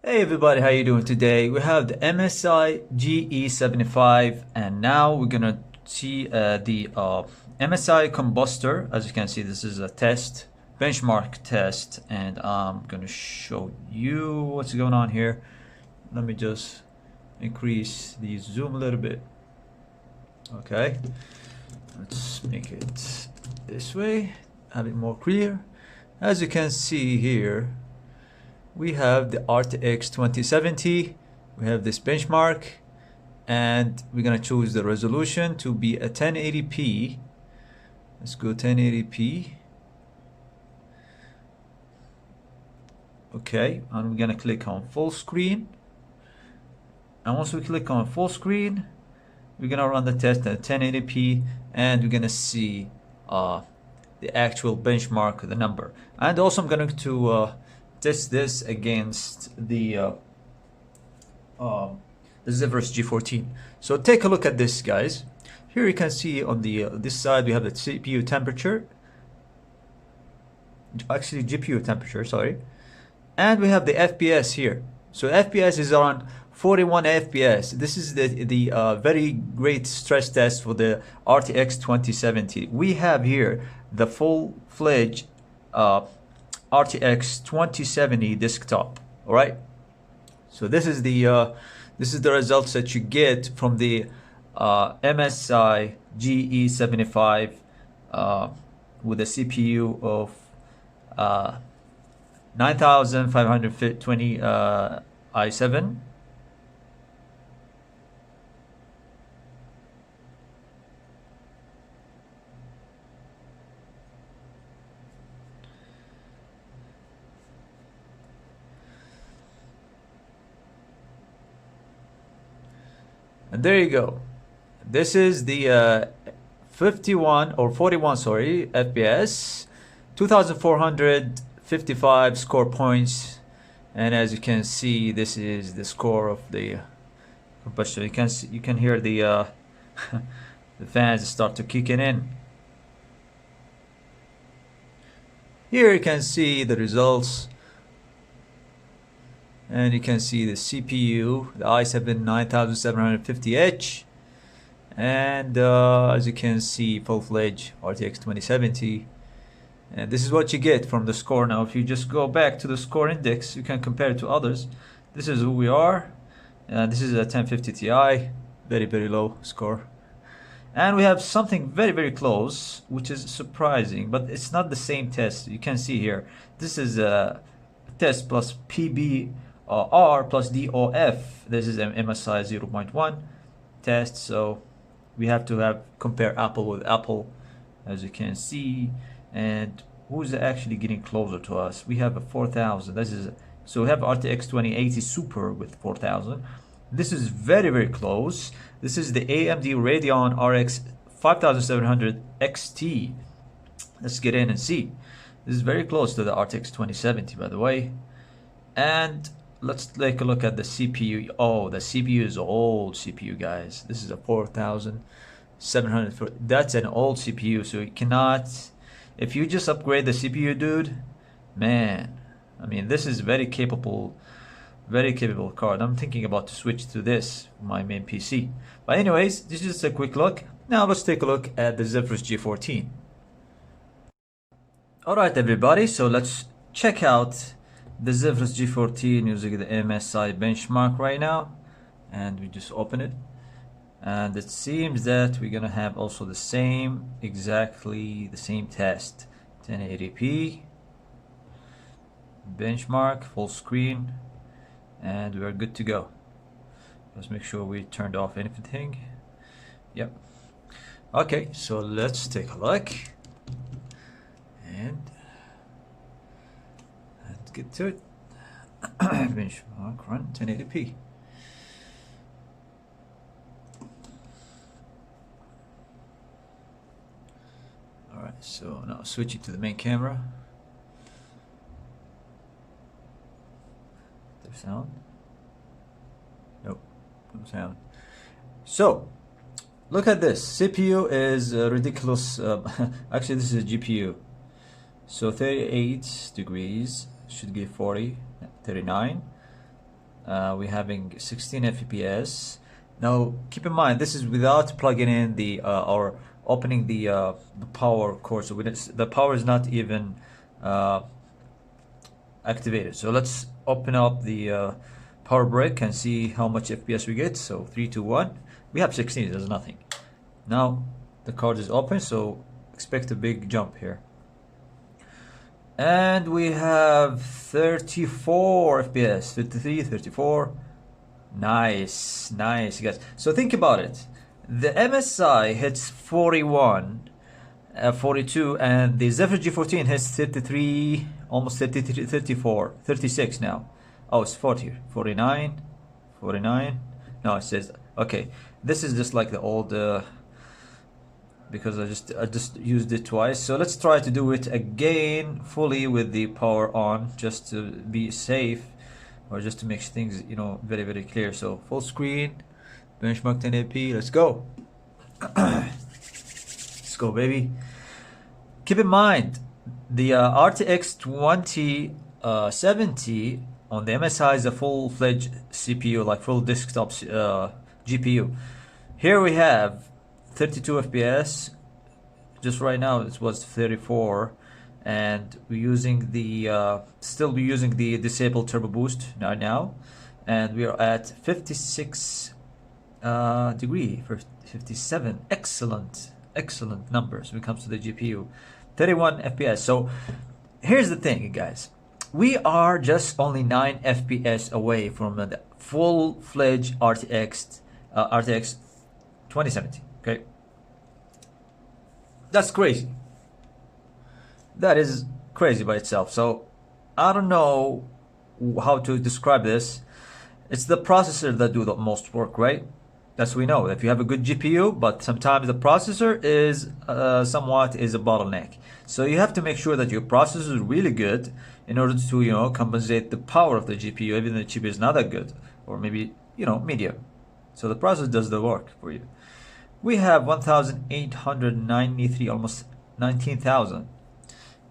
Hey everybody, how you doing today? We have the MSI GE75 and now we're gonna see the MSI combustor. As you can see, this is a test, benchmark test, and I'm gonna show you what's going on here. Let me just increase the zoom a little bit. Okay, let's make it this way, have it more clear. As you can see here, we have the RTX 2070, we have this benchmark, and we're gonna choose the resolution to be a 1080p. Let's go 1080p. Okay, and we're gonna click on full screen. And once we click on full screen, we're gonna run the test at 1080p, and we're gonna see the actual benchmark, the number. And also I'm going to test this against the Zephyrus G14. So take a look at this, guys. Here you can see on the this side we have the CPU temperature, actually GPU temperature, sorry, and we have the FPS here. So FPS is around 41 FPS. This is the very great stress test for the RTX 2070. We have here the full-fledged RTX 2070 desktop. All right. So this is the results that you get from the MSI GE75 with a CPU of 9520 i7. And there you go. This is the 51 or 41, sorry, FPS, 2455 score points, and as you can see, this is the score of the combustion. You can hear the the fans start to kicking in. Here you can see the results. And you can see the CPU, the i7 9750H, and as you can see, full-fledged RTX 2070. And this is what you get from the score. Now, if you just go back to the score index, you can compare it to others. This is who we are. This is a 1050 Ti, very low score. And we have something very close, which is surprising, but it's not the same test. You can see here, this is a test plus PB. R plus DOF. This is an MSI 0.1 test, so we have to compare apple with apple, as you can see. And who's actually getting closer to us? We have a 4000. So we have RTX 2080 Super with 4000. This is very close. This is the AMD Radeon RX 5700 XT. Let's get in and see. This is very close to the RTX 2070, by the way. And let's take a look at the CPU. Oh, the CPU is old CPU, guys. This is a 4700. That's an old CPU, so you cannot. If you just upgrade the CPU, dude, man. I mean, this is very capable card. I'm thinking about to switch to this, my main PC. But anyways, this is just a quick look. Now let's take a look at the Zephyrus G14. All right, everybody. So let's check out the Zephyrus G14 using the MSI benchmark right now, and we just open it, and it seems that we're gonna have also the same, exactly the same test, 1080p benchmark, full screen, and we are good to go. Let's make sure we turned off anything. Yep. Okay, so let's take a look and get to it. Benchmark run 1080p. Alright, so now switch it to the main camera. There's sound? Nope, no sound. So look at this. CPU is ridiculous. Actually, this is a GPU. So 38 degrees should give 40, 39. we're having 16 FPS. Now keep in mind, this is without plugging in the or opening the power cord, so the power is not even activated. So let's open up the power brick and see how much FPS we get. So 3, 2, 1. We have 16. There's nothing. Now the card is open, so expect a big jump here. And we have 34 FPS, 53, 34. Nice, nice, guys. So think about it. The MSI hits 41, 42, and the Zephyrus G14 hits 33, almost 33, 34, 36 now. Oh, it's 40, 49, 49. No, it says, okay, this is just like the old, because I just used it twice. So let's try to do it again fully with the power on, just to be safe, or just to make things, you know, very, very clear. So full screen, benchmark 1080p, let's go. Let's go, baby. Keep in mind, the RTX 2070 on the MSI is a full-fledged CPU, like full desktop GPU. Here we have 32 FPS. Just right now it was 34, and we're using the still be using the disabled turbo boost now, and we are at 56 degree for 57. Excellent numbers when it comes to the GPU. 31 FPS. So here's the thing, guys, we are just only 9 FPS away from the full-fledged RTX 2070. Okay, that's crazy. That is crazy by itself. So I don't know how to describe this. It's the processor that do the most work, right? That's we know. If you have a good GPU, but sometimes the processor is somewhat is a bottleneck. So you have to make sure that your processor is really good in order to, you know, compensate the power of the GPU, even though the GPU is not that good, or maybe, you know, medium. So the processor does the work for you. We have 1,893, almost 19,000.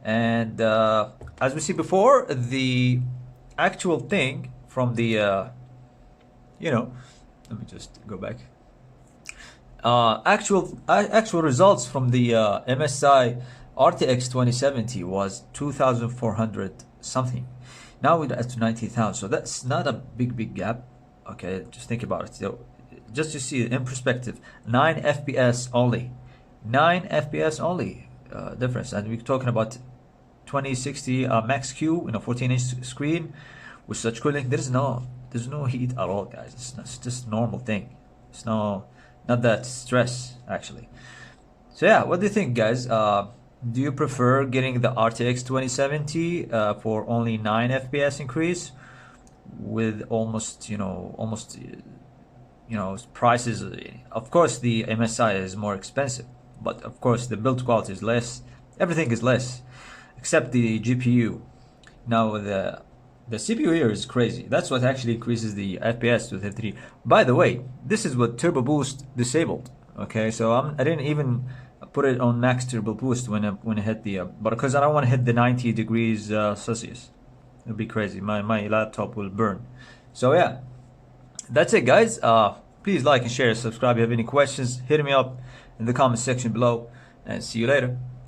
And as we see before, the actual thing from the, you know, let me just go back. Actual results from the MSI RTX 2070 was 2,400 something. Now we're at 90,000. So that's not a big gap. Okay, just think about it. So just to see it in perspective, 9 FPS only, 9 FPS only difference, and we're talking about 2060 max Q in a 14-inch screen with such cooling. There's no heat at all, guys. It's just a normal thing. It's not that stress actually. So yeah, what do you think, guys? Do you prefer getting the RTX 2070 for only 9 FPS increase with almost prices? Of course the MSI is more expensive, but of course the build quality is less. Everything is less except the GPU. Now the CPU here is crazy. That's what actually increases the FPS to 33. By the way, this is what turbo boost disabled. Okay, so I didn't even put it on max turbo boost when I hit the but because I don't want to hit the 90 degrees Celsius. It'll be crazy. My laptop will burn. So yeah, that's it, guys. Please like and share, subscribe. If you have any questions, hit me up in the comment section below, and see you later.